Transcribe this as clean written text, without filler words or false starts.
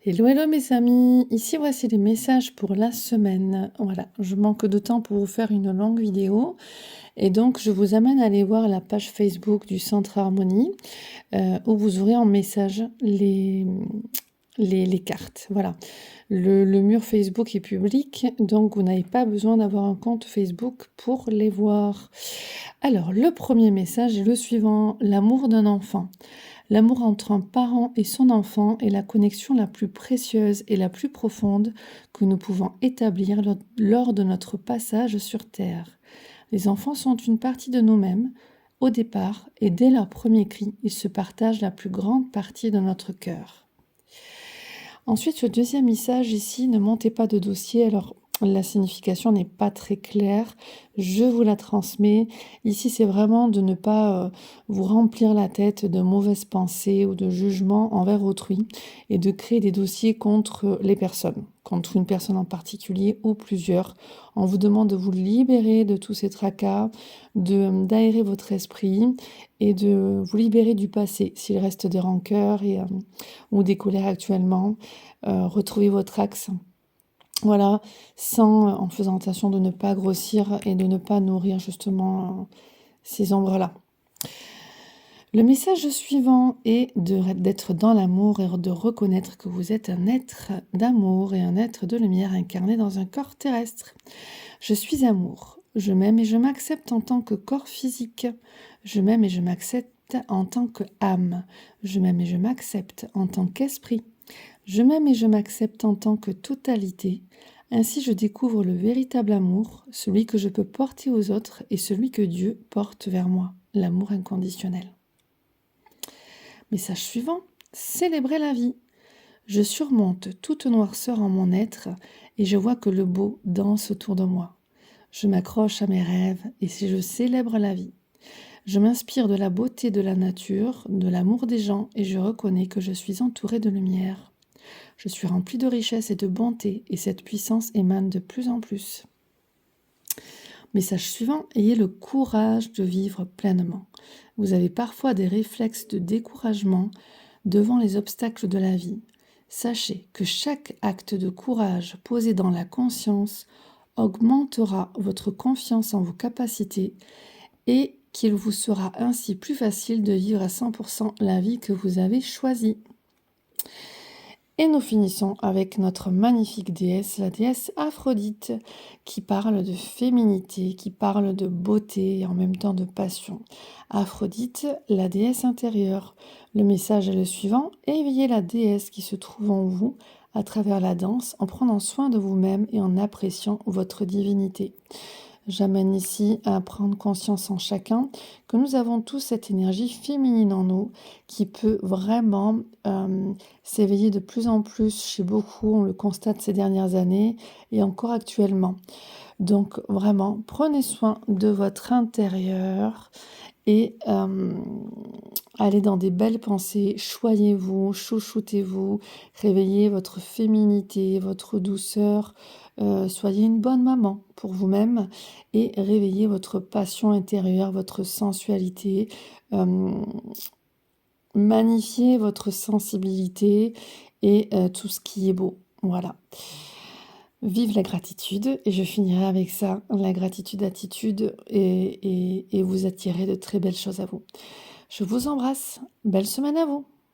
Hello, hello mes amis, ici voici les messages pour la semaine. Voilà, je manque de temps pour vous faire une longue vidéo et donc je vous amène à aller voir la page Facebook du Centre Harmonie où vous aurez en message les cartes. Voilà, le mur Facebook est public, donc vous n'avez pas besoin d'avoir un compte Facebook pour les voir. Alors, le premier message est le suivant, l'amour d'un enfant. L'amour entre un parent et son enfant est la connexion la plus précieuse et la plus profonde que nous pouvons établir lors de notre passage sur Terre. Les enfants sont une partie de nous-mêmes. Au départ, et dès leur premier cri, ils se partagent la plus grande partie de notre cœur. Ensuite, le deuxième message ici, ne montez pas de dossier. Alors, la signification n'est pas très claire. Je vous la transmets. Ici, c'est vraiment de ne pas vous remplir la tête de mauvaises pensées ou de jugements envers autrui et de créer des dossiers contre les personnes, contre une personne en particulier ou plusieurs. On vous demande de vous libérer de tous ces tracas, d'aérer votre esprit et de vous libérer du passé, s'il reste des rancœurs ou des colères actuellement. Retrouvez votre axe. Voilà, en faisant attention de ne pas grossir et de ne pas nourrir justement ces ombres-là. Le message suivant est d'être dans l'amour et de reconnaître que vous êtes un être d'amour et un être de lumière incarné dans un corps terrestre. Je suis amour. Je m'aime et je m'accepte en tant que corps physique. Je m'aime et je m'accepte en tant qu'âme. Je m'aime et je m'accepte en tant qu'esprit. Je m'aime et je m'accepte en tant que totalité. Ainsi, je découvre le véritable amour, celui que je peux porter aux autres et celui que Dieu porte vers moi, l'amour inconditionnel. Message suivant, célébrer la vie. Je surmonte toute noirceur en mon être et je vois que le beau danse autour de moi. Je m'accroche à mes rêves et si je célèbre la vie. Je m'inspire de la beauté de la nature, de l'amour des gens et je reconnais que je suis entourée de lumière. Je suis remplie de richesse et de bonté et cette puissance émane de plus en plus. Message suivant, ayez le courage de vivre pleinement. Vous avez parfois des réflexes de découragement devant les obstacles de la vie. Sachez que chaque acte de courage posé dans la conscience augmentera votre confiance en vos capacités et qu'il vous sera ainsi plus facile de vivre à 100% la vie que vous avez choisie. Et nous finissons avec notre magnifique déesse, la déesse Aphrodite, qui parle de féminité, qui parle de beauté et en même temps de passion. Aphrodite, la déesse intérieure. Le message est le suivant, éveillez la déesse qui se trouve en vous à travers la danse, en prenant soin de vous-même et en appréciant votre divinité. J'amène ici à prendre conscience en chacun que nous avons tous cette énergie féminine en nous qui peut vraiment s'éveiller de plus en plus chez beaucoup, on le constate ces dernières années et encore actuellement. Donc vraiment, prenez soin de votre intérieur et allez dans des belles pensées, choyez-vous, chouchoutez-vous, réveillez votre féminité, votre douceur, soyez une bonne maman pour vous-même et réveillez votre passion intérieure, votre sensualité, magnifiez votre sensibilité et tout ce qui est beau. Voilà. Vive la gratitude et je finirai avec ça, la gratitude attitude et vous attirez de très belles choses à vous. Je vous embrasse, belle semaine à vous.